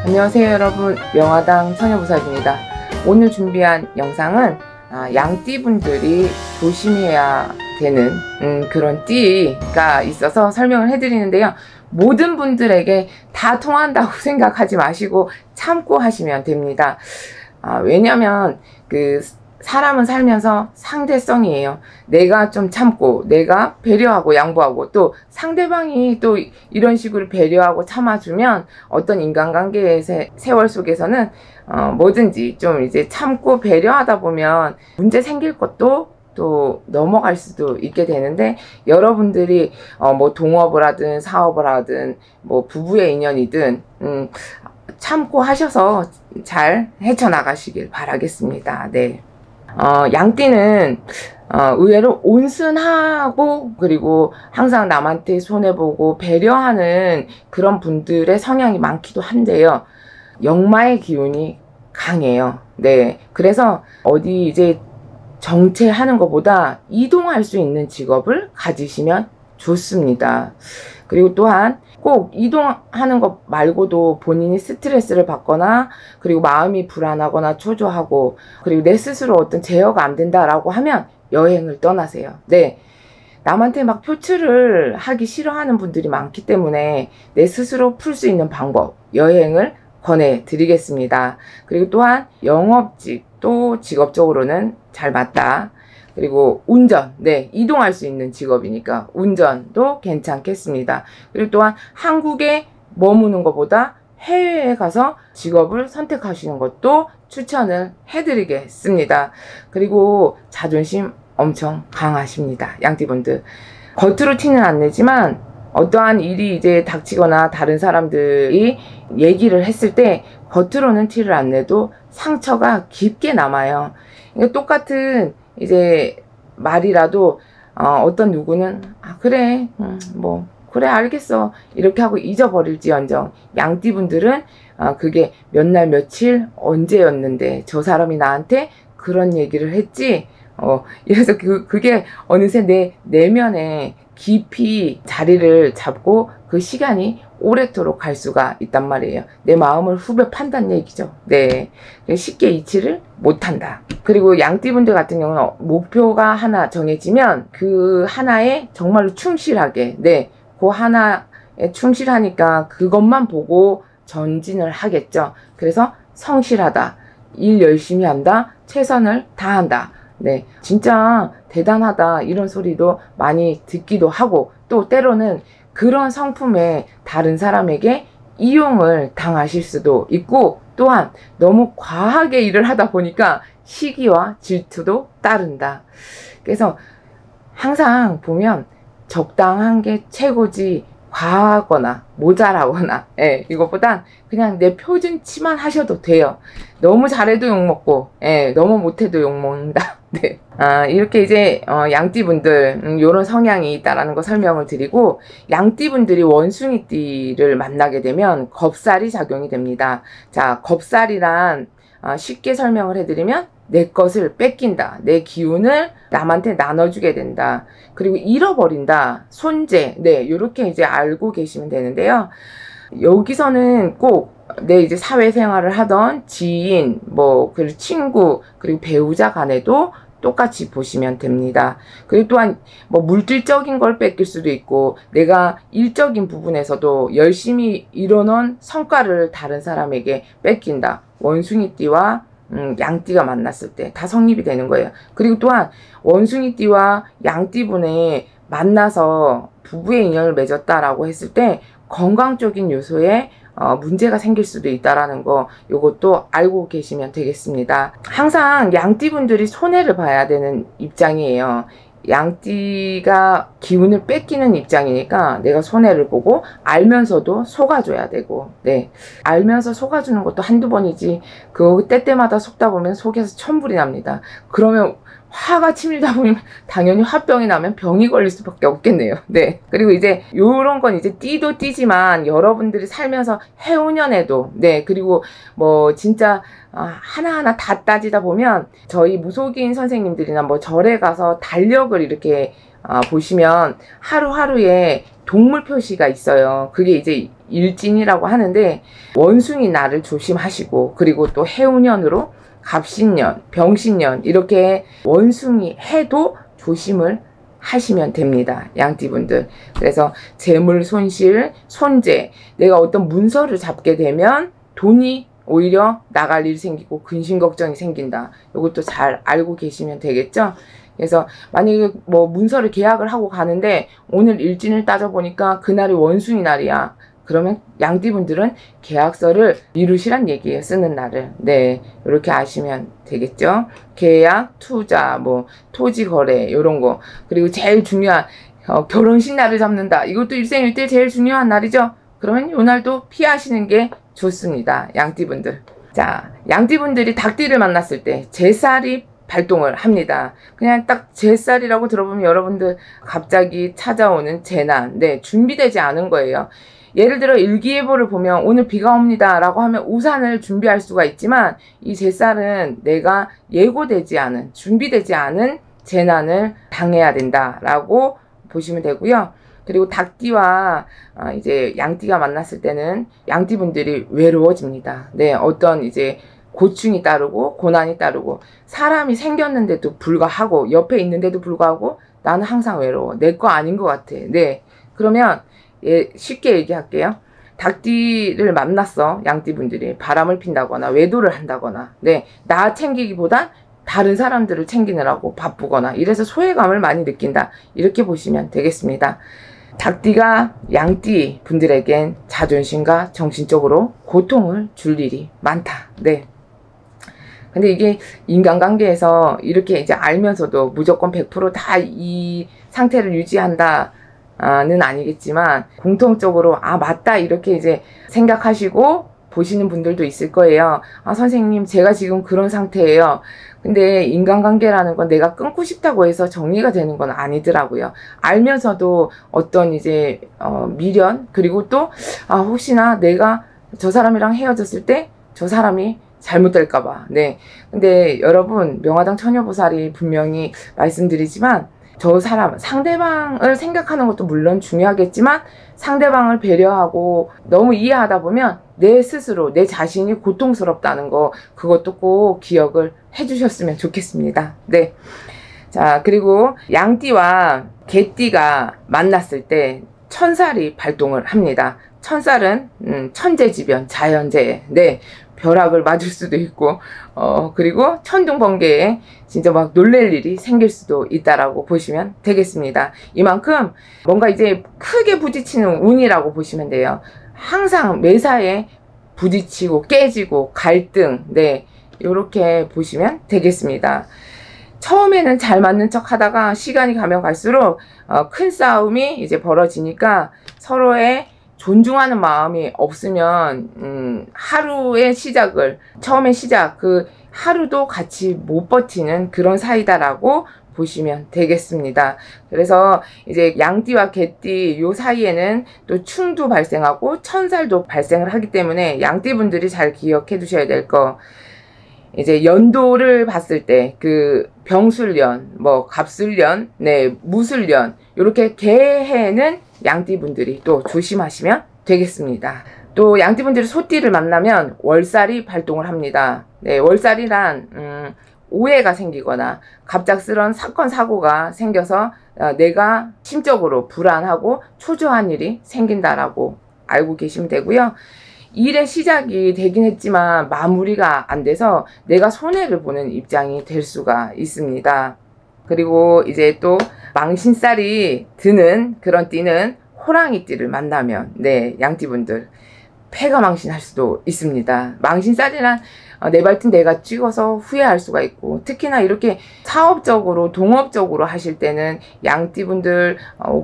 안녕하세요 여러분, 명화당 처녀부사입니다. 오늘 준비한 영상은 양띠분들이 조심해야 되는 그런 띠가 있어서 설명을 해드리는데요. 모든 분들에게 다 통한다고 생각하지 마시고 참고 하시면 됩니다. 왜냐면 사람은 살면서 상대성이에요. 내가 좀 참고, 내가 배려하고 양보하고, 또 상대방이 또 이런 식으로 배려하고 참아주면 어떤 인간관계의 세월 속에서는 뭐든지 좀 이제 참고 배려하다 보면 문제 생길 것도 또 넘어갈 수도 있게 되는데, 여러분들이 뭐 동업을 하든 사업을 하든 뭐 부부의 인연이든 참고 하셔서 잘 헤쳐나가시길 바라겠습니다. 네. 양띠는 의외로 온순하고 그리고 항상 남한테 손해보고 배려하는 그런 분들의 성향이 많기도 한데요. 역마의 기운이 강해요. 네. 그래서 어디 이제 정체하는 것보다 이동할 수 있는 직업을 가지시면 좋습니다. 그리고 또한 꼭 이동하는 것 말고도 본인이 스트레스를 받거나 그리고 마음이 불안하거나 초조하고 그리고 내 스스로 어떤 제어가 안 된다라고 하면 여행을 떠나세요. 네. 남한테 막 표출을 하기 싫어하는 분들이 많기 때문에 내 스스로 풀 수 있는 방법, 여행을 권해드리겠습니다. 그리고 또한 영업직도 직업적으로는 잘 맞다. 그리고 운전, 네, 이동할 수 있는 직업이니까 운전도 괜찮겠습니다. 그리고 또한 한국에 머무는 것보다 해외에 가서 직업을 선택하시는 것도 추천을 해드리겠습니다. 그리고 자존심 엄청 강하십니다. 양띠분들. 겉으로 티는 안 내지만 어떠한 일이 이제 닥치거나 다른 사람들이 얘기를 했을 때 겉으로는 티를 안 내도 상처가 깊게 남아요. 똑같은 이제 말이라도 어떤 누구는 그래 뭐 그래 알겠어 이렇게 하고 잊어버릴지언정 양띠분들은 그게 몇 날 며칠 언제였는데 저 사람이 나한테 그런 얘기를 했지 이래서 그게 어느새 내 내면에 깊이 자리를 잡고 그 시간이 오래도록 갈 수가 있단 말이에요. 내 마음을 후벼 판다는 얘기죠. 네, 쉽게 이치를 못한다. 그리고 양띠분들 같은 경우는 목표가 하나 정해지면 그 하나에 정말로 충실하게, 네, 그 하나에 충실하니까 그것만 보고 전진을 하겠죠. 그래서 성실하다, 일 열심히 한다, 최선을 다한다. 네, 진짜 대단하다 이런 소리도 많이 듣기도 하고 또 때로는 그런 성품에 다른 사람에게 이용을 당하실 수도 있고 또한 너무 과하게 일을 하다 보니까 시기와 질투도 따른다. 그래서 항상 보면 적당한 게 최고지 과하거나 모자라거나 이것보단 그냥 내 표준치만 하셔도 돼요. 너무 잘해도 욕먹고 너무 못해도 욕먹는다. 네. 이렇게 이제 양띠분들 요런 성향이 있다라는 거 설명을 드리고 양띠분들이 원숭이띠를 만나게 되면 겁살이 작용이 됩니다. 자, 겁살이란 쉽게 설명을 해드리면 내 것을 뺏긴다. 내 기운을 남한테 나눠주게 된다. 그리고 잃어버린다. 손재. 네, 요렇게 이제 알고 계시면 되는데요. 여기서는 꼭 내 이제 사회생활을 하던 지인, 그리고 친구, 그리고 배우자 간에도 똑같이 보시면 됩니다. 그리고 또한 물질적인 걸 뺏길 수도 있고 내가 일적인 부분에서도 열심히 이뤄놓은 성과를 다른 사람에게 뺏긴다. 원숭이띠와 양띠가 만났을 때 다 성립이 되는 거예요. 그리고 또한 원숭이띠와 양띠분이 만나서 부부의 인연을 맺었다라고 했을 때 건강적인 요소에 문제가 생길 수도 있다라는 거 요것도 알고 계시면 되겠습니다. 항상 양띠분들이 손해를 봐야 되는 입장이에요. 양띠가 기운을 뺏기는 입장이니까 내가 손해를 보고 알면서도 속아줘야 되고 네, 알면서 속아주는 것도 한두 번이지 그거 때때마다 속다 보면 속에서 천불이 납니다. 그러면 화가 치밀다 보면 당연히 화병이 나면 병이 걸릴 수밖에 없겠네요. 네. 그리고 이제 요런 건 이제 띠도 띠지만 여러분들이 살면서 해운년에도 네, 그리고 진짜 하나하나 다 따지다 보면 저희 무속인 선생님들이나 절에 가서 달력을 이렇게 보시면 하루하루에 동물 표시가 있어요. 그게 이제 일진이라고 하는데 원숭이 날을 조심하시고, 그리고 또 해운년으로 갑신년, 병신년 이렇게 원숭이 해도 조심을 하시면 됩니다. 양띠분들. 그래서 재물 손실, 손재, 내가 어떤 문서를 잡게 되면 돈이 오히려 나갈 일이 생기고 근심 걱정이 생긴다. 이것도 잘 알고 계시면 되겠죠? 그래서 만약에 뭐 문서를 계약을 하고 가는데 오늘 일진을 따져보니까 그날이 원숭이 날이야. 그러면 양띠분들은 계약서를 미루시란 얘기예요. 쓰는 날을. 네, 이렇게 아시면 되겠죠? 계약, 투자, 뭐 토지 거래 이런 거. 그리고 제일 중요한 결혼식 날을 잡는다. 이것도 일생일대 제일 중요한 날이죠. 그러면 이 날도 피하시는 게 좋습니다. 양띠분들. 자, 양띠분들이 닭띠를 만났을 때 제살이 발동을 합니다. 그냥 딱 제살이라고 들어보면 여러분들 갑자기 찾아오는 재난, 네, 준비되지 않은 거예요. 예를 들어 일기예보를 보면 오늘 비가 옵니다 라고 하면 우산을 준비할 수가 있지만 이 제살은 내가 예고되지 않은, 준비되지 않은 재난을 당해야 된다라고 보시면 되고요. 그리고 닭띠와 이제 양띠가 만났을 때는 양띠분들이 외로워집니다. 네, 어떤 이제 고충이 따르고 고난이 따르고 사람이 생겼는데도 불구하고 옆에 있는데도 불구하고 나는 항상 외로워. 내 거 아닌 것 같아. 네, 그러면 쉽게 얘기할게요. 닭띠를 만났어. 양띠분들이 바람을 핀다거나 외도를 한다거나, 네, 나 챙기기보단 다른 사람들을 챙기느라고 바쁘거나 이래서 소외감을 많이 느낀다. 이렇게 보시면 되겠습니다. 닭띠가 양띠 분들에겐 자존심과 정신적으로 고통을 줄 일이 많다. 네. 근데 이게 인간관계에서 이렇게 이제 알면서도 무조건 100% 다 이 상태를 유지한다는 아니겠지만 공통적으로 아 맞다 이렇게 이제 생각하시고 보시는 분들도 있을 거예요. 아 선생님 제가 지금 그런 상태예요. 근데 인간관계라는 건 내가 끊고 싶다고 해서 정리가 되는 건 아니더라고요. 알면서도 어떤 이제 미련, 그리고 또 혹시나 내가 저 사람이랑 헤어졌을 때 저 사람이 잘못될까봐. 네. 근데 여러분 명화당 처녀보살이 분명히 말씀드리지만 저 사람, 상대방을 생각하는 것도 물론 중요하겠지만 상대방을 배려하고 너무 이해하다 보면 내 스스로, 내 자신이 고통스럽다는 거, 그것도 꼭 기억을 해주셨으면 좋겠습니다. 네. 자, 그리고 양띠와 개띠가 만났을 때 천살이 발동을 합니다. 천살은 천재지변, 자연재해, 네, 벼락을 맞을 수도 있고 그리고 천둥번개에 진짜 막 놀랄 일이 생길 수도 있다라고 보시면 되겠습니다. 이만큼 뭔가 이제 크게 부딪히는 운이라고 보시면 돼요. 항상 매사에 부딪히고 깨지고 갈등, 네, 요렇게 보시면 되겠습니다. 처음에는 잘 맞는 척 하다가 시간이 가면 갈수록 큰 싸움이 이제 벌어지니까 서로의 존중하는 마음이 없으면 하루의 시작을, 처음의 시작, 그 하루도 같이 못 버티는 그런 사이다라고 보시면 되겠습니다. 그래서 이제 양띠와 개띠 요 사이에는 또 충도 발생하고 천살도 발생을 하기 때문에 양띠분들이 잘 기억해 두셔야 될 거, 이제 연도를 봤을 때 그 병술년, 뭐 갑술년, 네, 무술년, 요렇게 개해는 양띠분들이 또 조심하시면 되겠습니다. 또 양띠분들이 소띠를 만나면 월살이 발동을 합니다. 네, 월살이란 오해가 생기거나 갑작스런 사건 사고가 생겨서 내가 심적으로 불안하고 초조한 일이 생긴다라고 알고 계시면 되고요. 일의 시작이 되긴 했지만 마무리가 안 돼서 내가 손해를 보는 입장이 될 수가 있습니다. 그리고 이제 또 망신살이 드는 그런 띠는 호랑이띠를 만나면, 네, 양띠분들 패가 망신할 수도 있습니다. 망신살이란 내 발등 내가 찍어서 후회할 수가 있고, 특히나 이렇게 사업적으로 동업적으로 하실 때는 양띠분들,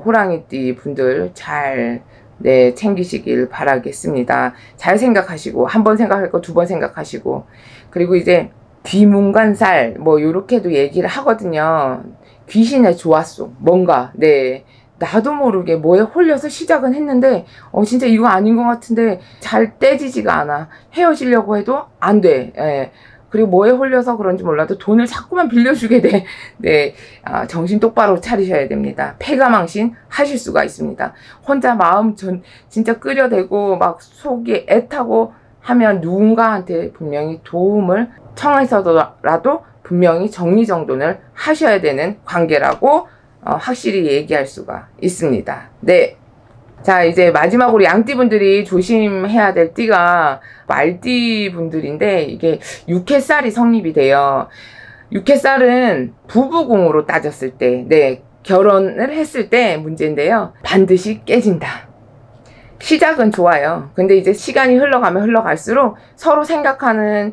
호랑이띠 분들 잘 네, 챙기시길 바라겠습니다. 잘 생각하시고, 한 번 생각할 거 두 번 생각하시고, 그리고 이제 귀문관살 뭐 요렇게도 얘기를 하거든요. 귀신의 조화속, 뭔가, 네, 나도 모르게 뭐에 홀려서 시작은 했는데 진짜 이거 아닌 것 같은데 잘 떼지지가 않아. 헤어지려고 해도 안 돼. 예. 그리고 뭐에 홀려서 그런지 몰라도 돈을 자꾸만 빌려주게 돼. 네, 정신 똑바로 차리셔야 됩니다. 패가망신 하실 수가 있습니다. 혼자 마음 진짜 끓여대고 막 속이 애타고 하면 누군가한테 분명히 도움을 청해서라도 분명히 정리정돈을 하셔야 되는 관계라고 확실히 얘기할 수가 있습니다. 네. 자, 이제 마지막으로 양띠분들이 조심해야 될 띠가 말띠분들인데, 이게 육해살이 성립이 돼요. 육해살은 부부궁으로 따졌을 때, 네, 결혼을 했을 때 문제인데요. 반드시 깨진다. 시작은 좋아요. 근데 이제 시간이 흘러가면 흘러갈수록 서로 생각하는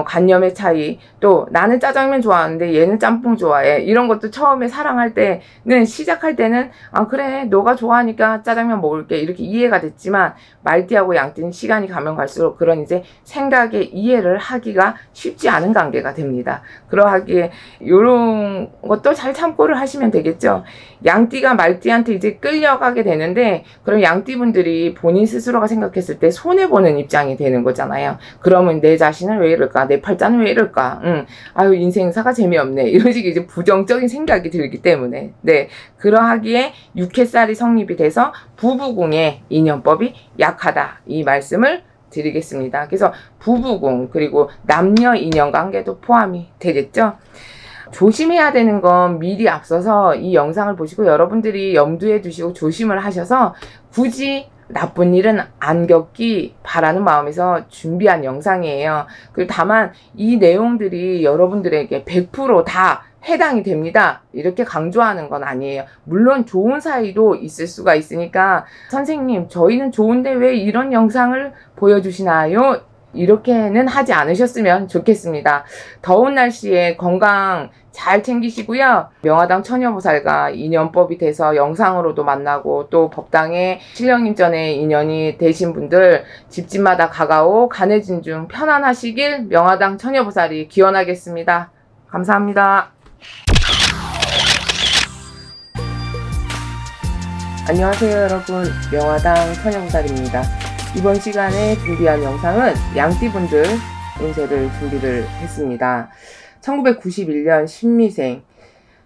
관념의 차이, 또 나는 짜장면 좋아하는데 얘는 짬뽕 좋아해, 이런 것도 처음에 사랑할 때는, 시작할 때는 그래 너가 좋아하니까 짜장면 먹을게 이렇게 이해가 됐지만, 말띠하고 양띠는 시간이 가면 갈수록 그런 이제 생각의 이해를 하기가 쉽지 않은 관계가 됩니다. 그러하기에 이런 것도 잘 참고를 하시면 되겠죠. 양띠가 말띠한테 이제 끌려가게 되는데, 그럼 양띠분들이 본인 스스로가 생각했을 때 손해보는 입장이 되는 거잖아요. 그러면 내 자신은 왜 이럴까? 내 팔자는 왜 이럴까? 아유, 인생사가 재미없네. 이런 식의 이제 부정적인 생각이 들기 때문에. 네. 그러하기에 육해살이 성립이 돼서 부부궁의 인연법이 약하다. 이 말씀을 드리겠습니다. 그래서 부부궁, 그리고 남녀 인연관계도 포함이 되겠죠. 조심해야 되는 건 미리 앞서서 이 영상을 보시고 여러분들이 염두에 두시고 조심을 하셔서 굳이 나쁜 일은 안 겪기 바라는 마음에서 준비한 영상이에요. 그리고 다만 이 내용들이 여러분들에게 100% 다 해당이 됩니다, 이렇게 강조하는 건 아니에요. 물론 좋은 사이도 있을 수가 있으니까 선생님 저희는 좋은데 왜 이런 영상을 보여주시나요? 이렇게는 하지 않으셨으면 좋겠습니다. 더운 날씨에 건강 잘 챙기시고요. 명화당 처녀보살과 인연법이 돼서 영상으로도 만나고, 또 법당에 신령님 전에 인연이 되신 분들 집집마다 가가오 간해진 중 편안하시길 명화당 처녀보살이 기원하겠습니다. 감사합니다. 안녕하세요 여러분, 명화당 처녀보살입니다. 이번 시간에 준비한 영상은 양띠분들 운세를 준비를 했습니다. 1991년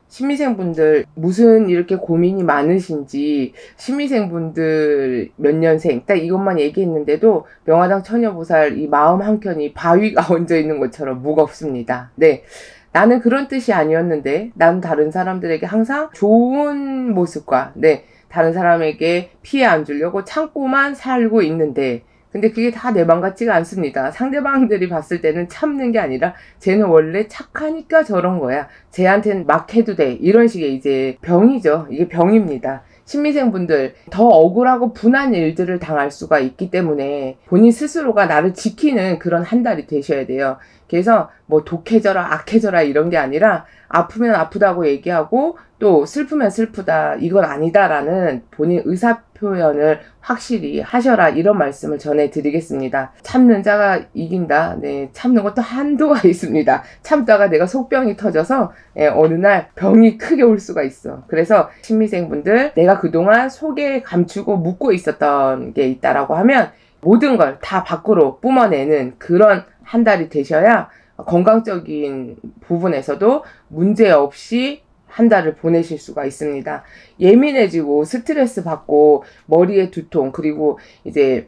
신미생분들 무슨 이렇게 고민이 많으신지, 신미생분들 몇 년생 딱 이것만 얘기했는데도 명화당 처녀보살 이 마음 한켠이 바위가 얹어 있는 것처럼 무겁습니다. 네. 나는 그런 뜻이 아니었는데, 나는 다른 사람들에게 항상 좋은 모습과, 네, 다른 사람에게 피해 안 주려고 참고만 살고 있는데, 근데 그게 다 내 맘 같지가 않습니다. 상대방들이 봤을 때는 참는 게 아니라 쟤는 원래 착하니까 저런 거야, 쟤한테는 막 해도 돼, 이런 식의 이제 병이죠. 이게 병입니다. 신미생분들 더 억울하고 분한 일들을 당할 수가 있기 때문에 본인 스스로가 나를 지키는 그런 한 달이 되셔야 돼요. 그래서 뭐 독해져라 악해져라 이런 게 아니라, 아프면 아프다고 얘기하고 또 슬프면 슬프다, 이건 아니다라는 본인 의사표현을 확실히 하셔라, 이런 말씀을 전해드리겠습니다. 참는 자가 이긴다. 네, 참는 것도 한도가 있습니다. 참다가 내가 속병이 터져서 어느 날 병이 크게 올 수가 있어. 그래서 신미생분들, 내가 그동안 속에 감추고 묻고 있었던 게 있다라고 하면 모든 걸 다 밖으로 뿜어내는 그런 한 달이 되셔야 건강적인 부분에서도 문제 없이 한 달을 보내실 수가 있습니다. 예민해지고 스트레스 받고 머리에 두통, 그리고 이제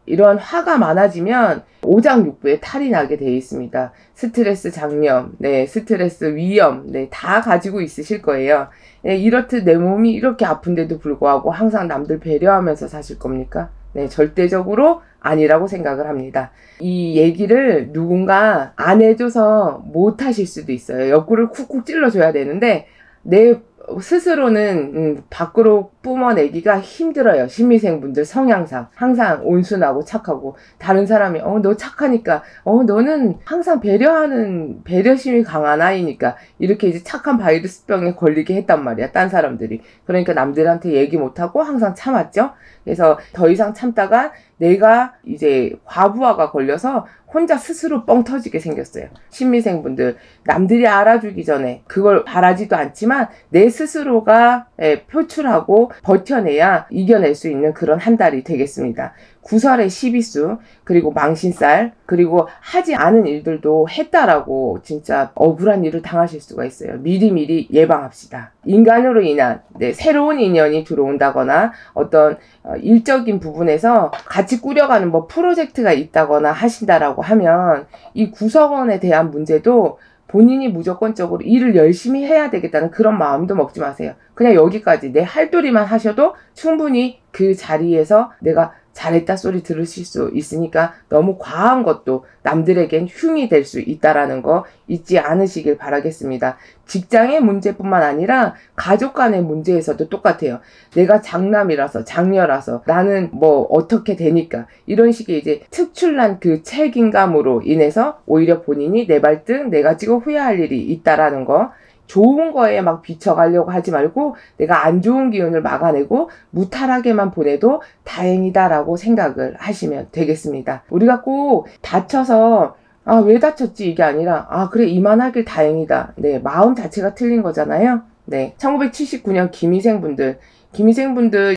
이런 화가 많아지면 오장육부에 탈이 나게 되어 있습니다. 스트레스 장염, 네, 스트레스 위염, 네, 다 가지고 있으실 거예요. 네, 이렇듯 내 몸이 이렇게 아픈데도 불구하고 항상 남들 배려하면서 사실 겁니까? 네, 절대적으로 아니라고 생각을 합니다. 이 얘기를 누군가 안 해줘서 못 하실 수도 있어요. 옆구리를 쿡쿡 찔러줘야 되는데 내 스스로는 밖으로 뿜어내기가 힘들어요. 신미생분들 성향상 항상 온순하고 착하고, 다른 사람이 너 착하니까, 너는 항상 배려하는, 배려심이 강한 아이니까 이렇게 이제 착한 바이러스병에 걸리게 했단 말이야, 딴 사람들이. 그러니까 남들한테 얘기 못하고 항상 참았죠. 그래서 더 이상 참다가 내가 이제 과부하가 걸려서 혼자 스스로 뻥 터지게 생겼어요. 신미생분들, 남들이 알아주기 전에, 그걸 바라지도 않지만 내 스스로가 표출하고 버텨내야 이겨낼 수 있는 그런 한 달이 되겠습니다. 구설의 12수, 그리고 망신살, 그리고 하지 않은 일들도 했다라고 진짜 억울한 일을 당하실 수가 있어요. 미리미리 예방합시다. 인간으로 인한 새로운 인연이 들어온다거나 어떤 일적인 부분에서 같이 꾸려가는 뭐 프로젝트가 있다거나 하신다라고 하면 이 구성원에 대한 문제도 본인이 무조건적으로 일을 열심히 해야 되겠다는 그런 마음도 먹지 마세요. 그냥 여기까지 내 할도리만 하셔도 충분히 그 자리에서 내가 잘했다 소리 들으실 수 있으니까 너무 과한 것도 남들에겐 흉이 될 수 있다라는 거 잊지 않으시길 바라겠습니다. 직장의 문제뿐만 아니라 가족 간의 문제에서도 똑같아요. 내가 장남이라서 장녀라서 나는 뭐 어떻게 되니까 이런 식의 이제 특출난 그 책임감으로 인해서 오히려 본인이 내 발등 내가 지고 후회할 일이 있다라는 거, 좋은 거에 막 비춰가려고 하지 말고 내가 안 좋은 기운을 막아내고 무탈하게만 보내도 다행이다라고 생각을 하시면 되겠습니다. 우리가 꼭 다쳐서 왜 다쳤지 이게 아니라 그래 이만하길 다행이다. 네, 마음 자체가 틀린 거잖아요. 네, 1979년 기미생분들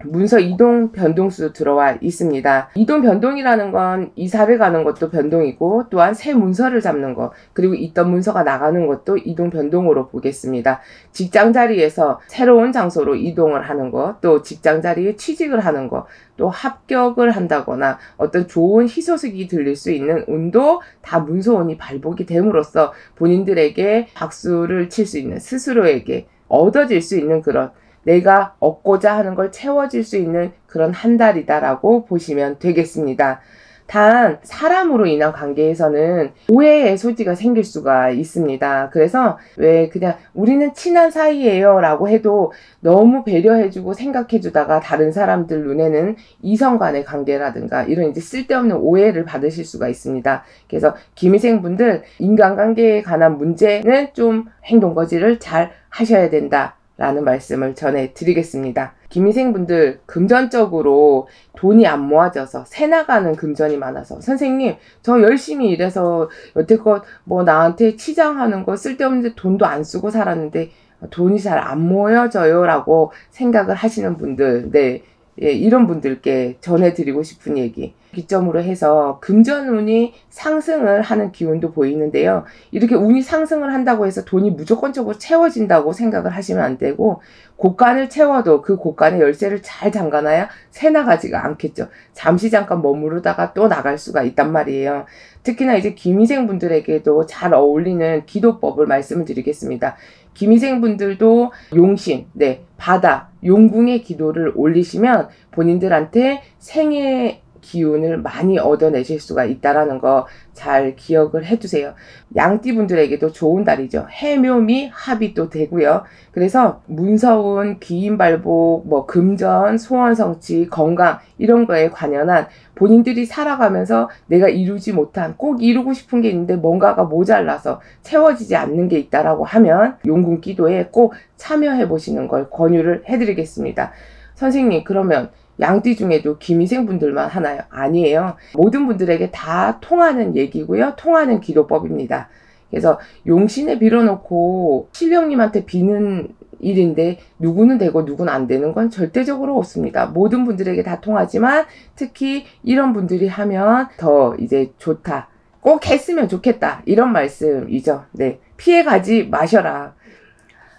문서 이동 변동수 들어와 있습니다. 이동 변동이라는 건 이사를 가는 것도 변동이고 또한 새 문서를 잡는 것, 그리고 있던 문서가 나가는 것도 이동 변동으로 보겠습니다. 직장 자리에서 새로운 장소로 이동을 하는 것, 또 직장 자리에 취직을 하는 것, 또 합격을 한다거나 어떤 좋은 희소식이 들릴 수 있는 운도 다 문서운이 발복이 됨으로써 본인들에게 박수를 칠 수 있는, 스스로에게 얻어질 수 있는 그런 내가 얻고자 하는 걸 채워질 수 있는 그런 한 달이다라고 보시면 되겠습니다. 단 사람으로 인한 관계에서는 오해의 소지가 생길 수가 있습니다. 그래서 왜 그냥 우리는 친한 사이예요 라고 해도 너무 배려해주고 생각해주다가 다른 사람들 눈에는 이성 간의 관계라든가 이런 이제 쓸데없는 오해를 받으실 수가 있습니다. 그래서 기미생분들 인간관계에 관한 문제는 좀 행동거지를 잘 하셔야 된다 라는 말씀을 전해드리겠습니다. 기미생분들 금전적으로 돈이 안 모아져서 새 나가는 금전이 많아서 선생님 저 열심히 일해서 여태껏 뭐 나한테 치장하는 거 쓸데없는데 돈도 안 쓰고 살았는데 돈이 잘 안 모여져요 라고 생각을 하시는 분들, 네, 예, 이런 분들께 전해드리고 싶은 얘기 기점으로 해서 금전운이 상승을 하는 기운도 보이는데요. 이렇게 운이 상승을 한다고 해서 돈이 무조건적으로 채워진다고 생각을 하시면 안 되고, 곳간을 채워도 그 곳간의 열쇠를 잘 잠가놔야 새 나가지가 않겠죠. 잠시 잠깐 머무르다가 또 나갈 수가 있단 말이에요. 특히나 이제 기미생분들에게도 잘 어울리는 기도법을 말씀을 드리겠습니다. 기미생분들도 용신, 네, 바다, 용궁의 기도를 올리시면 본인들한테 생애 기운을 많이 얻어내실 수가 있다라는 거 잘 기억을 해두세요. 양띠분들에게도 좋은 달이죠. 해묘미 합이 또 되고요. 그래서 문서운, 기인발복, 뭐 금전, 소원성취, 건강 이런 거에 관련한 본인들이 살아가면서 내가 이루지 못한 꼭 이루고 싶은 게 있는데 뭔가가 모자라서 채워지지 않는 게 있다라고 하면 용궁 기도에 꼭 참여해 보시는 걸 권유를 해드리겠습니다. 선생님 그러면 양띠 중에도 기미생분들만 하나요? 아니에요. 모든 분들에게 다 통하는 얘기고요. 통하는 기도법입니다. 그래서 용신에 빌어놓고 신령님한테 비는 일인데 누구는 되고 누구는 안 되는 건 절대적으로 없습니다. 모든 분들에게 다 통하지만 특히 이런 분들이 하면 더 이제 좋다. 꼭 했으면 좋겠다. 이런 말씀이죠. 네, 피해가지 마셔라.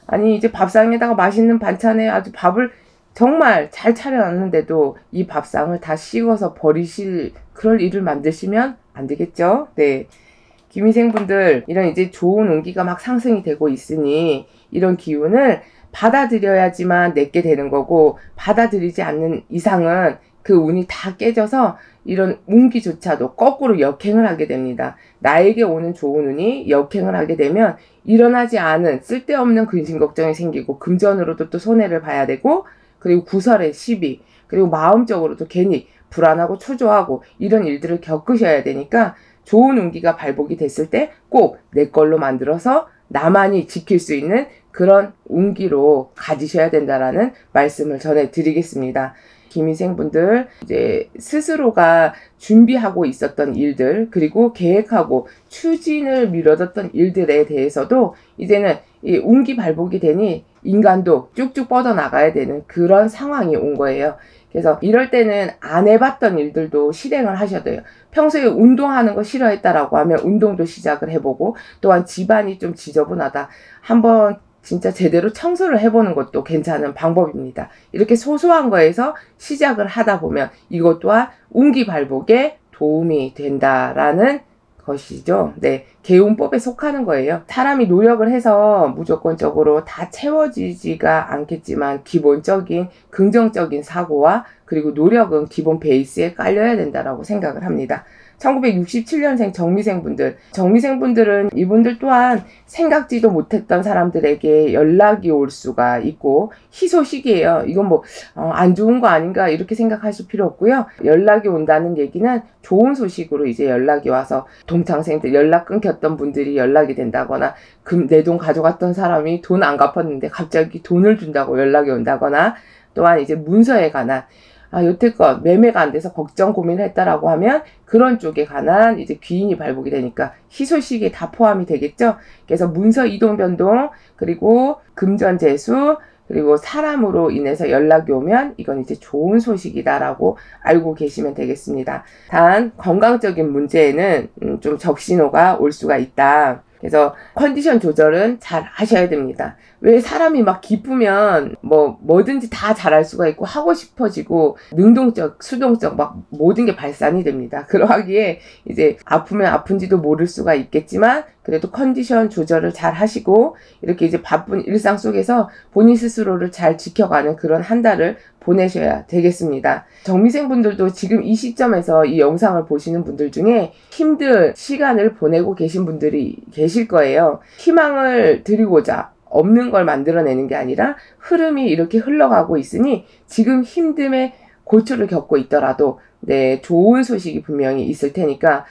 아니 이제 밥상에다가 맛있는 반찬에 아주 밥을 정말 잘 차려놨는데도 이 밥상을 다 식어서 버리실 그럴 일을 만드시면 안 되겠죠? 네. 기미생분들 이런 이제 좋은 운기가 막 상승이 되고 있으니 이런 기운을 받아들여야지만 내게 되는 거고, 받아들이지 않는 이상은 그 운이 다 깨져서 이런 운기조차도 거꾸로 역행을 하게 됩니다. 나에게 오는 좋은 운이 역행을 하게 되면 일어나지 않은 쓸데없는 근심 걱정이 생기고 금전으로도 또 손해를 봐야 되고, 그리고 구설의 시비, 그리고 마음적으로도 괜히 불안하고 초조하고 이런 일들을 겪으셔야 되니까 좋은 운기가 발복이 됐을 때 꼭 내 걸로 만들어서 나만이 지킬 수 있는 그런 운기로 가지셔야 된다라는 말씀을 전해드리겠습니다. 김희생분들 이제 스스로가 준비하고 있었던 일들, 그리고 계획하고 추진을 미뤄뒀던 일들에 대해서도 이제는 이 운기발복이 되니 인간도 쭉쭉 뻗어나가야 되는 그런 상황이 온 거예요. 그래서 이럴 때는 안 해봤던 일들도 실행을 하셔야 돼요. 평소에 운동하는 거 싫어했다라고 하면 운동도 시작을 해보고, 또한 집안이 좀 지저분하다, 한번 진짜 제대로 청소를 해보는 것도 괜찮은 방법입니다. 이렇게 소소한 거에서 시작을 하다 보면 이것 또한 운기발복에 도움이 된다라는 것이죠. 네, 개운법에 속하는 거예요. 사람이 노력을 해서 무조건적으로 다 채워지지가 않겠지만 기본적인 긍정적인 사고와 그리고 노력은 기본 베이스에 깔려야 된다라고 생각을 합니다. 1967년생 정미생분들은 이분들 또한 생각지도 못했던 사람들에게 연락이 올 수가 있고, 희소식이에요. 이건 뭐 안 좋은 거 아닌가 이렇게 생각하실 필요 없고요. 연락이 온다는 얘기는 좋은 소식으로 이제 연락이 와서 동창생들 연락 끊겼던 분들이 연락이 된다거나, 내 돈 가져갔던 사람이 돈 안 갚았는데 갑자기 돈을 준다고 연락이 온다거나, 또한 이제 문서에 관한 여태껏 매매가 안 돼서 걱정 고민을 했다라고 하면 그런 쪽에 관한 이제 귀인이 발복이 되니까 희소식이 다 포함이 되겠죠. 그래서 문서 이동 변동, 그리고 금전 재수, 그리고 사람으로 인해서 연락이 오면 이건 이제 좋은 소식이다라고 알고 계시면 되겠습니다. 단 건강적인 문제에는 좀 적신호가 올 수가 있다. 그래서 컨디션 조절은 잘 하셔야 됩니다. 왜 사람이 막 기쁘면 뭐든지 다 잘할 수가 있고 하고 싶어지고 능동적, 수동적 막 모든 게 발산이 됩니다. 그러하기에 이제 아프면 아픈지도 모를 수가 있겠지만 그래도 컨디션 조절을 잘 하시고 이렇게 이제 바쁜 일상 속에서 본인 스스로를 잘 지켜가는 그런 한 달을 보내셔야 되겠습니다. 정미생분들도 지금 이 시점에서 이 영상을 보시는 분들 중에 힘든 시간을 보내고 계신 분들이 계실 거예요. 희망을 드리고자 없는 걸 만들어내는 게 아니라 흐름이 이렇게 흘러가고 있으니 지금 힘듦에 고초를 겪고 있더라도 네, 좋은 소식이 분명히 있을 테니까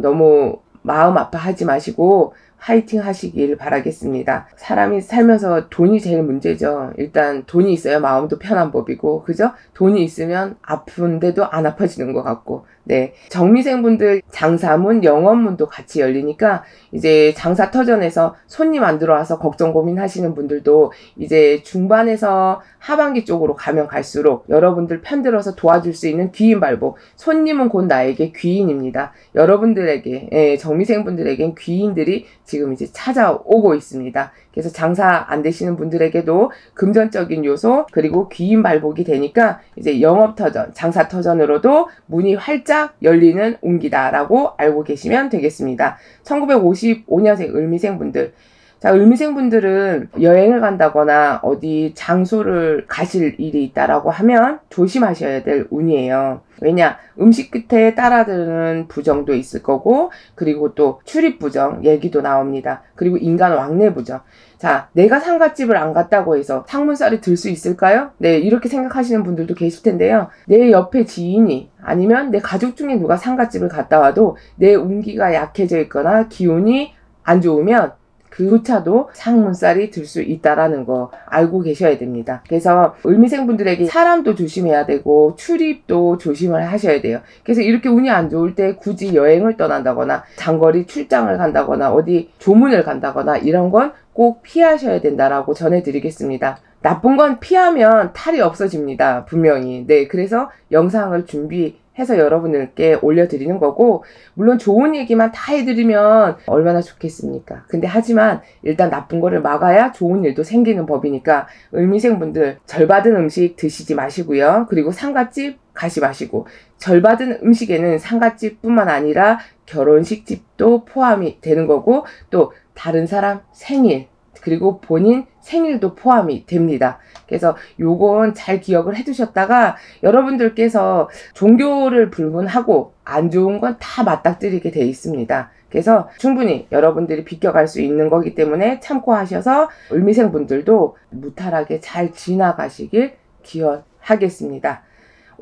너무 마음 아파하지 마시고 화이팅 하시길 바라겠습니다. 사람이 살면서 돈이 제일 문제죠. 일단 돈이 있어야 마음도 편한 법이고, 그죠? 돈이 있으면 아픈데도 안 아파지는 것 같고, 네. 정미생분들 장사문, 영업문도 같이 열리니까 이제 장사터전에서 손님 안 들어와서 걱정 고민하시는 분들도 이제 중반에서 하반기 쪽으로 가면 갈수록 여러분들 편들어서 도와줄 수 있는 귀인발복, 손님은 곧 나에게 귀인입니다. 여러분들에게, 정미생분들에겐 귀인들이 지금 이제 찾아오고 있습니다. 그래서 장사 안 되시는 분들에게도 금전적인 요소, 그리고 귀인발복이 되니까 이제 영업터전, 장사터전으로도 문이 활짝 열리는 운기다라고 알고 계시면 되겠습니다. 1955년생 을미생분들. 자, 을미생분들은 여행을 간다거나 어디 장소를 가실 일이 있다라고 하면 조심하셔야 될 운이에요. 왜냐? 음식 끝에 따라드는 부정도 있을 거고, 그리고 또 출입 부정 얘기도 나옵니다. 그리고 인간 왕래 부정. 자, 내가 상갓집을 안 갔다고 해서 상문살이 들 수 있을까요? 네, 이렇게 생각하시는 분들도 계실 텐데요. 내 옆에 지인이 아니면 내 가족 중에 누가 상갓집을 갔다 와도 내 운기가 약해져 있거나 기운이 안 좋으면 그조차도 상문살이 들 수 있다라는 거 알고 계셔야 됩니다. 그래서 을미생분들에게 사람도 조심해야 되고 출입도 조심을 하셔야 돼요. 그래서 이렇게 운이 안 좋을 때 굳이 여행을 떠난다거나 장거리 출장을 간다거나 어디 조문을 간다거나 이런 건 꼭 피하셔야 된다라고 전해드리겠습니다. 나쁜 건 피하면 탈이 없어집니다. 분명히. 네, 그래서 영상을 준비해서 여러분들께 올려드리는 거고, 물론 좋은 얘기만 다 해드리면 얼마나 좋겠습니까? 근데 하지만 일단 나쁜 거를 막아야 좋은 일도 생기는 법이니까 을미생분들 절 받은 음식 드시지 마시고요. 그리고 상갓집 가시 마시고, 절 받은 음식에는 상갓집뿐만 아니라 결혼식집도 포함이 되는 거고, 또 다른 사람 생일, 그리고 본인 생일도 포함이 됩니다. 그래서 요건 잘 기억을 해두셨다가 여러분들께서 종교를 불문하고 안 좋은 건 다 맞닥뜨리게 돼 있습니다. 그래서 충분히 여러분들이 비껴갈 수 있는 거기 때문에 참고하셔서 을미생분들도 무탈하게 잘 지나가시길 기원하겠습니다.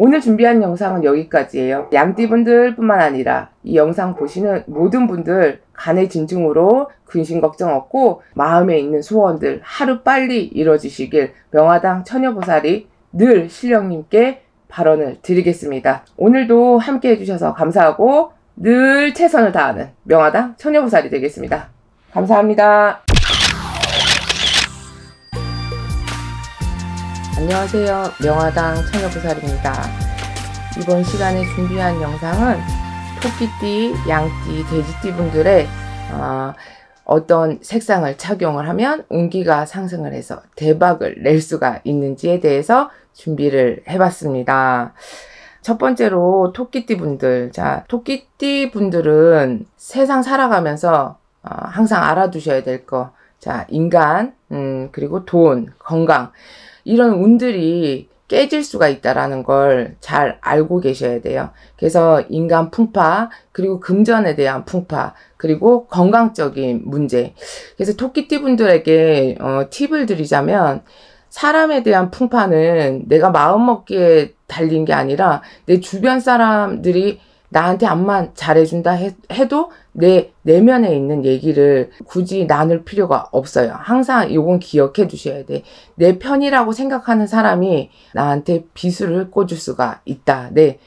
오늘 준비한 영상은 여기까지예요. 양띠분들 뿐만 아니라 이 영상 보시는 모든 분들 간의 진중으로 근심 걱정 없고 마음에 있는 소원들 하루빨리 이뤄지시길 명화당 처녀보살이 늘 신령님께 발언을 드리겠습니다. 오늘도 함께 해주셔서 감사하고 늘 최선을 다하는 명화당 처녀보살이 되겠습니다. 감사합니다. 안녕하세요. 명화당 처녀보살입니다. 이번 시간에 준비한 영상은 토끼띠, 양띠, 돼지띠 분들의 어떤 색상을 착용을 하면 운기가 상승을 해서 대박을 낼 수가 있는지에 대해서 준비를 해봤습니다. 첫 번째로 토끼띠 분들. 자, 토끼띠 분들은 세상 살아가면서 항상 알아두셔야 될 거. 자, 인간, 그리고 돈, 건강. 이런 운들이 깨질 수가 있다라는 걸 잘 알고 계셔야 돼요. 그래서 인간 풍파, 그리고 금전에 대한 풍파, 그리고 건강적인 문제. 그래서 토끼띠 분들에게 팁을 드리자면, 사람에 대한 풍파는 내가 마음먹기에 달린 게 아니라 내 주변 사람들이 나한테 암만 잘해준다 해도 내 내면에 있는 얘기를 굳이 나눌 필요가 없어요. 항상 이건 기억해 두셔야 돼. 내 편이라고 생각하는 사람이 나한테 비수를 꽂을 수가 있다. 네.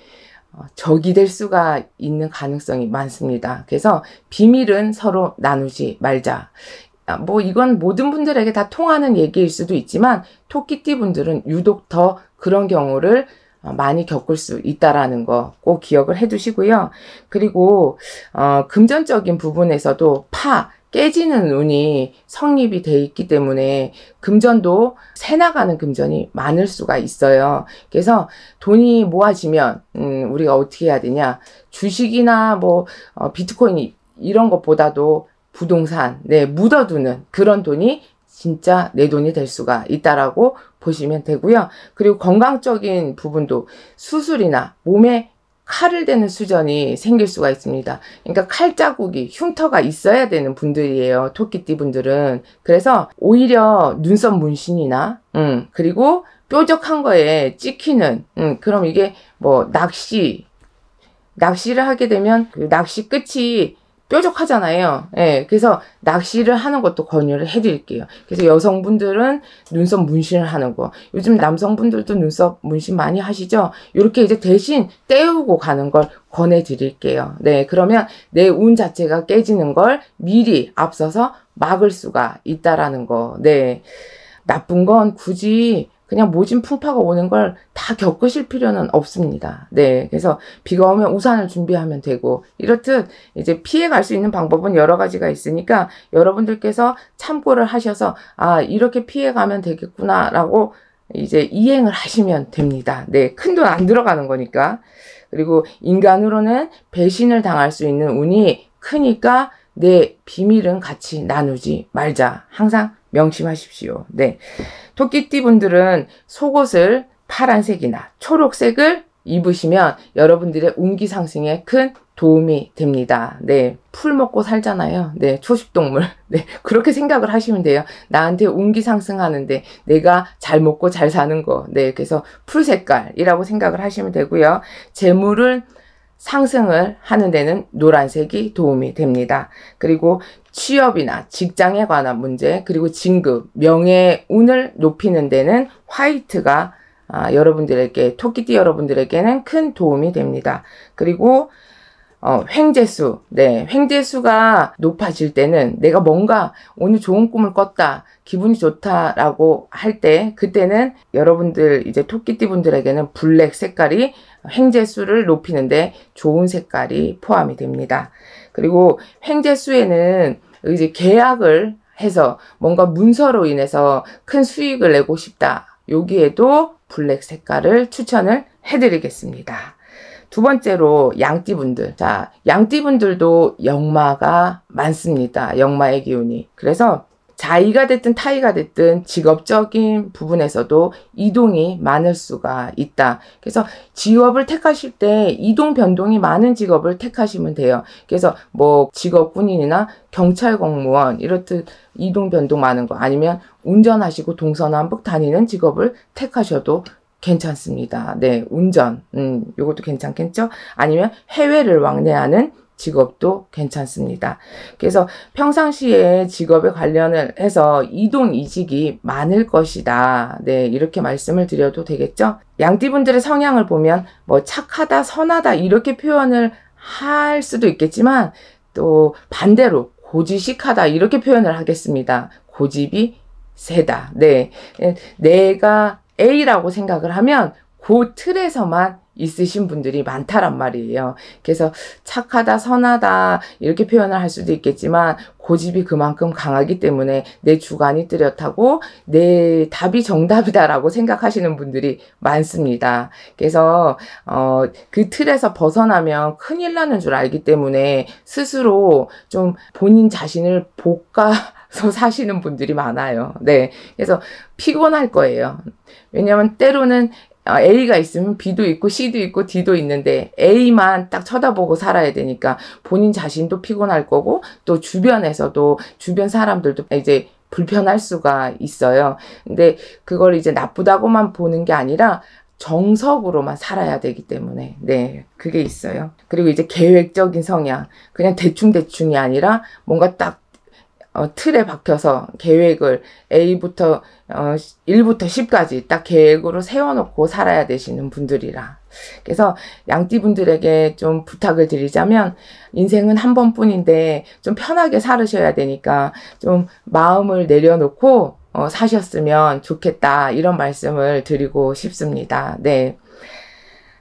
적이 될 수가 있는 가능성이 많습니다. 그래서 비밀은 서로 나누지 말자. 뭐 이건 모든 분들에게 다 통하는 얘기일 수도 있지만 토끼띠 분들은 유독 더 그런 경우를 많이 겪을 수 있다라는 거 꼭 기억을 해 두시고요. 그리고 금전적인 부분에서도 깨지는 운이 성립이 돼 있기 때문에 금전도 새나가는 금전이 많을 수가 있어요. 그래서 돈이 모아지면 우리가 어떻게 해야 되냐, 주식이나 뭐 비트코인 이런 것보다도 부동산, 묻어두는 그런 돈이 진짜 내 돈이 될 수가 있다라고 보시면 되고요. 그리고 건강적인 부분도 수술이나 몸에 칼을 대는 수전이 생길 수가 있습니다. 그러니까 칼자국이, 흉터가 있어야 되는 분들이에요. 토끼띠 분들은. 그래서 오히려 눈썹 문신이나 그리고 뾰족한 거에 찍히는 그럼 이게 뭐 낚시를 하게 되면 그 낚시 끝이 뾰족하잖아요. 예, 그래서 낚시를 하는 것도 권유를 해드릴게요. 그래서 여성분들은 눈썹 문신을 하는 거. 요즘 남성분들도 눈썹 문신 많이 하시죠? 이렇게 이제 대신 떼우고 가는 걸 권해드릴게요. 네, 그러면 내 운 자체가 깨지는 걸 미리 앞서서 막을 수가 있다라는 거. 네, 나쁜 건 굳이 그냥 모진 풍파가 오는 걸 다 겪으실 필요는 없습니다. 네. 그래서 비가 오면 우산을 준비하면 되고, 이렇듯 이제 피해갈 수 있는 방법은 여러 가지가 있으니까 여러분들께서 참고를 하셔서, 이렇게 피해가면 되겠구나, 라고 이제 이행을 하시면 됩니다. 네. 큰 돈 안 들어가는 거니까. 그리고 인간으로는 배신을 당할 수 있는 운이 크니까 내 비밀은 같이 나누지 말자. 항상 명심하십시오. 네. 토끼띠 분들은 속옷을 파란색이나 초록색을 입으시면 여러분들의 운기 상승에 큰 도움이 됩니다. 네. 풀 먹고 살잖아요. 네. 초식동물. 네. 그렇게 생각을 하시면 돼요. 나한테 운기 상승하는데 내가 잘 먹고 잘 사는 거. 네. 그래서 풀 색깔이라고 생각을 하시면 되고요. 재물을 상승을 하는 데는 노란색이 도움이 됩니다. 그리고 취업이나 직장에 관한 문제, 그리고 진급, 명예운을 높이는 데는 화이트가 여러분들에게, 토끼띠 여러분들에게는 큰 도움이 됩니다. 그리고 횡재수. 네, 횡재수가 높아질 때는 내가 뭔가 오늘 좋은 꿈을 꿨다, 기분이 좋다라고 할 때, 그때는 여러분들 이제 토끼띠 분들에게는 블랙 색깔이 횡재수를 높이는데 좋은 색깔이 포함이 됩니다. 그리고 횡재수에는 이제 계약을 해서 뭔가 문서로 인해서 큰 수익을 내고 싶다. 여기에도 블랙 색깔을 추천을 해드리겠습니다. 두 번째로 양띠분들. 자, 양띠분들도 역마가 많습니다. 역마의 기운이. 그래서 자의가 됐든 타의가 됐든 직업적인 부분에서도 이동이 많을 수가 있다. 그래서 직업을 택하실 때 이동 변동이 많은 직업을 택하시면 돼요. 그래서 뭐 직업 군인이나 경찰 공무원 이렇듯 이동 변동 많은 거, 아니면 운전하시고 동서남북 다니는 직업을 택하셔도 괜찮습니다. 네, 운전, 요것도 괜찮겠죠? 아니면 해외를 왕래하는 직업도 괜찮습니다. 그래서 평상시에 직업에 관련을 해서 이동 이직이 많을 것이다. 네, 이렇게 말씀을 드려도 되겠죠? 양띠분들의 성향을 보면 뭐 착하다, 선하다 이렇게 표현을 할 수도 있겠지만 또 반대로 고지식하다 이렇게 표현을 하겠습니다. 고집이 세다. 네, 내가 A라고 생각을 하면 그 틀에서만 있으신 분들이 많다란 말이에요. 그래서 착하다, 선하다 이렇게 표현을 할 수도 있겠지만 고집이 그만큼 강하기 때문에 내 주관이 뚜렷하고 내 답이 정답이다라고 생각하시는 분들이 많습니다. 그래서 그 틀에서 벗어나면 큰일 나는 줄 알기 때문에 스스로 좀 본인 자신을 볶아서 사시는 분들이 많아요. 네, 그래서 피곤할 거예요. 왜냐하면 때로는 A가 있으면 B도 있고 C도 있고 D도 있는데 A만 딱 쳐다보고 살아야 되니까 본인 자신도 피곤할 거고 또 주변에서도 주변 사람들도 이제 불편할 수가 있어요. 근데 그걸 이제 나쁘다고만 보는 게 아니라 정석으로만 살아야 되기 때문에 네, 그게 있어요. 그리고 이제 계획적인 성향, 그냥 대충대충이 아니라 뭔가 딱 틀에 박혀서 계획을 A부터 1부터 10까지 딱 계획으로 세워놓고 살아야 되시는 분들이라. 그래서 양띠분들에게 좀 부탁을 드리자면 인생은 한 번뿐인데 좀 편하게 살으셔야 되니까 좀 마음을 내려놓고 사셨으면 좋겠다 이런 말씀을 드리고 싶습니다. 네.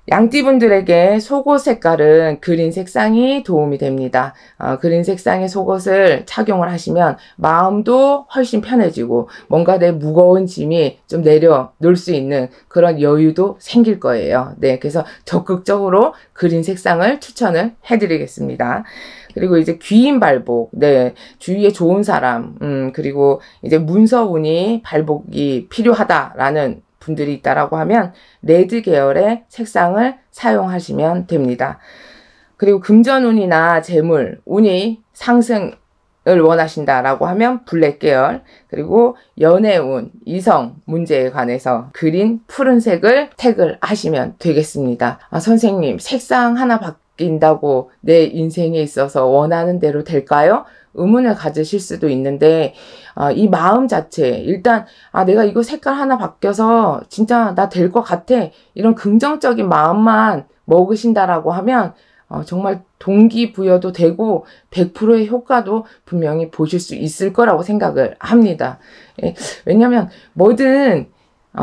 양띠분들에게 속옷 색깔은 그린 색상이 도움이 됩니다. 그린 색상의 속옷을 착용을 하시면 마음도 훨씬 편해지고 뭔가 내 무거운 짐이 좀 내려놓을 수 있는 그런 여유도 생길 거예요. 네, 그래서 적극적으로 그린 색상을 추천을 해드리겠습니다. 그리고 이제 귀인 발복, 네, 주위에 좋은 사람, 그리고 이제 문서운이 발복이 필요하다라는 분들이 있다라고 하면 레드 계열의 색상을 사용하시면 됩니다. 그리고 금전운이나 재물, 운이 상승을 원하신다라고 하면 블랙 계열, 그리고 연애운, 이성 문제에 관해서 그린 푸른색을 택을 하시면 되겠습니다. 선생님, 색상 하나 바뀐다고 내 인생에 있어서 원하는 대로 될까요? 의문을 가지실 수도 있는데 이 마음 자체 일단 내가 이거 색깔 하나 바뀌어서 진짜 나 될 것 같아 이런 긍정적인 마음만 먹으신다라고 하면 정말 동기부여도 되고 100%의 효과도 분명히 보실 수 있을 거라고 생각을 합니다. 왜냐하면 뭐든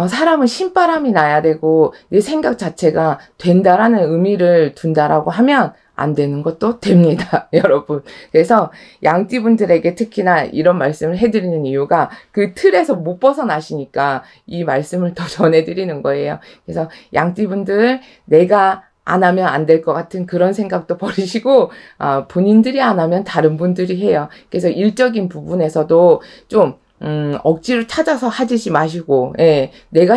사람은 신바람이 나야 되고 내 생각 자체가 된다라는 의미를 둔다라고 하면 안 되는 것도 됩니다, 여러분. 그래서 양띠분들에게 특히나 이런 말씀을 해드리는 이유가 그 틀에서 못 벗어나시니까 이 말씀을 더 전해드리는 거예요. 그래서 양띠분들 내가 안 하면 안 될 것 같은 그런 생각도 버리시고 본인들이 안 하면 다른 분들이 해요. 그래서 일적인 부분에서도 좀 억지로 찾아서 하지 마시고 내가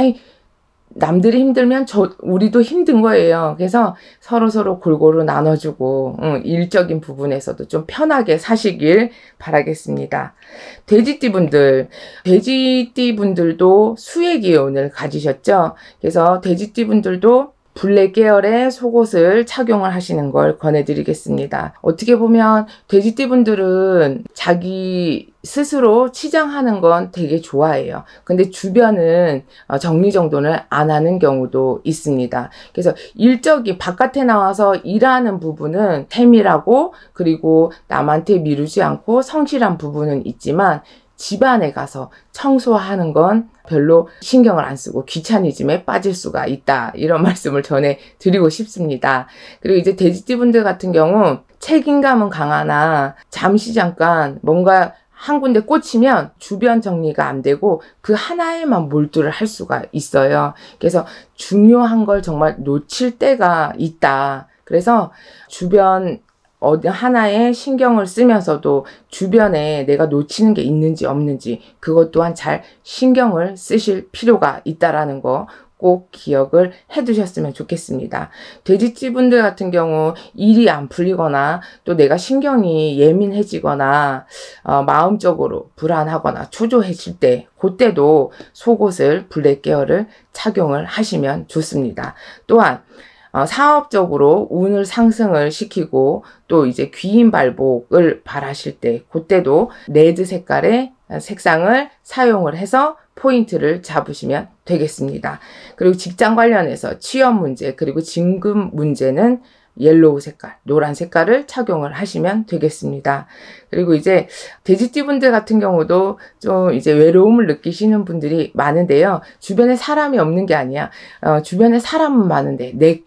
남들이 힘들면 우리도 힘든 거예요. 그래서 서로 골고루 나눠주고 일적인 부분에서도 좀 편하게 사시길 바라겠습니다. 돼지띠분들도 수의 기운을 가지셨죠. 그래서 돼지띠분들도 블랙 계열의 속옷을 착용을 하시는 걸 권해드리겠습니다. 어떻게 보면 돼지띠분들은 자기 스스로 치장하는 건 되게 좋아해요. 근데 주변은 정리정돈을 안 하는 경우도 있습니다. 그래서 일적이 바깥에 나와서 일하는 부분은 세밀하고 그리고 남한테 미루지 않고 성실한 부분은 있지만 집안에 가서 청소하는 건 별로 신경을 안 쓰고 귀차니즘에 빠질 수가 있다. 이런 말씀을 전해드리고 싶습니다. 그리고 이제 돼지띠분들 같은 경우 책임감은 강하나 잠시 잠깐 뭔가 한 군데 꽂히면 주변 정리가 안 되고 그 하나에만 몰두를 할 수가 있어요. 그래서 중요한 걸 정말 놓칠 때가 있다. 그래서 주변 어디 하나에 신경을 쓰면서도 주변에 내가 놓치는 게 있는지 없는지 그것 또한 잘 신경을 쓰실 필요가 있다라는 거 꼭 기억을 해두셨으면 좋겠습니다. 돼지띠분들 같은 경우 일이 안 풀리거나 또 내가 신경이 예민해지거나 마음적으로 불안하거나 초조해질 때 그때도 속옷을 블랙 계열을 착용을 하시면 좋습니다. 또한 사업적으로 운을 상승을 시키고 또 이제 귀인발복을 바라실 때 그때도 레드 색깔의 색상을 사용을 해서 포인트를 잡으시면 되겠습니다. 그리고 직장 관련해서 취업 문제 그리고 진급 문제는 옐로우 색깔, 노란 색깔을 착용을 하시면 되겠습니다. 그리고 이제 돼지띠분들 같은 경우도 좀 이제 외로움을 느끼시는 분들이 많은데요. 주변에 사람이 없는 게 아니야. 주변에 사람은 많은데 내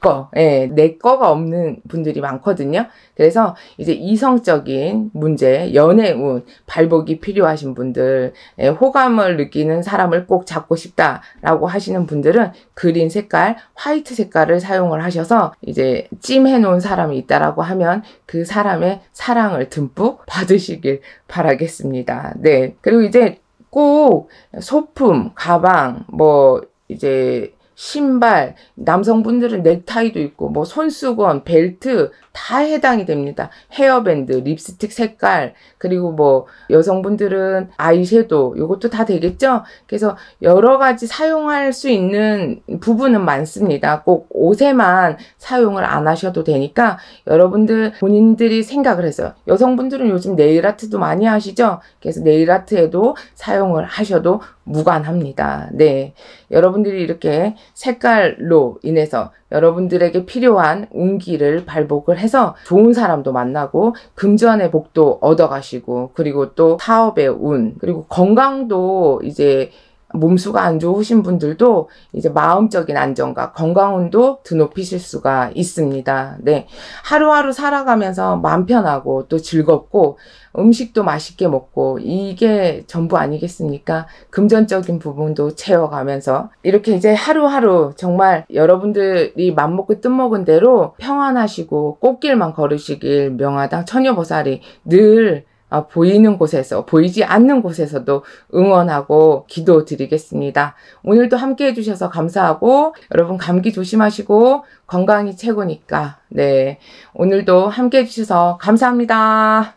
거가 없는 분들이 많거든요. 그래서 이제 이성적인 문제, 연애운, 발복이 필요하신 분들, 호감을 느끼는 사람을 꼭 잡고 싶다라고 하시는 분들은 그린 색깔, 화이트 색깔을 사용을 하셔서 이제 찜해 놓은 사람이 있다라고 하면 그 사람의 사랑을 듬뿍 받으시길 바라겠습니다. 네. 그리고 이제 꼭 소품, 가방, 뭐 이제 신발, 남성분들은 넥타이도 있고 뭐 손수건, 벨트 다 해당이 됩니다. 헤어밴드, 립스틱 색깔, 그리고 뭐 여성분들은 아이섀도우 이것도 다 되겠죠? 그래서 여러 가지 사용할 수 있는 부분은 많습니다. 꼭 옷에만 사용을 안 하셔도 되니까 여러분들 본인들이 생각을 해서 여성분들은 요즘 네일아트도 많이 하시죠? 그래서 네일아트에도 사용을 하셔도 무관합니다. 네. 여러분들이 이렇게 색깔로 인해서 여러분들에게 필요한 운기를 발복을 해서 좋은 사람도 만나고 금전의 복도 얻어가시고 그리고 또 사업의 운 그리고 건강도 이제 몸수가 안 좋으신 분들도 이제 마음적인 안정과 건강운도 드높이실 수가 있습니다. 네. 하루하루 살아가면서 마음 편하고 또 즐겁고 음식도 맛있게 먹고 이게 전부 아니겠습니까? 금전적인 부분도 채워가면서 이렇게 이제 하루하루 정말 여러분들이 맘먹고 뜻먹은 대로 평안하시고 꽃길만 걸으시길 명화당 처녀보살이 늘 보이는 곳에서 보이지 않는 곳에서도 응원하고 기도드리겠습니다. 오늘도 함께 해주셔서 감사하고 여러분 감기 조심하시고 건강이 최고니까 네 오늘도 함께 해주셔서 감사합니다.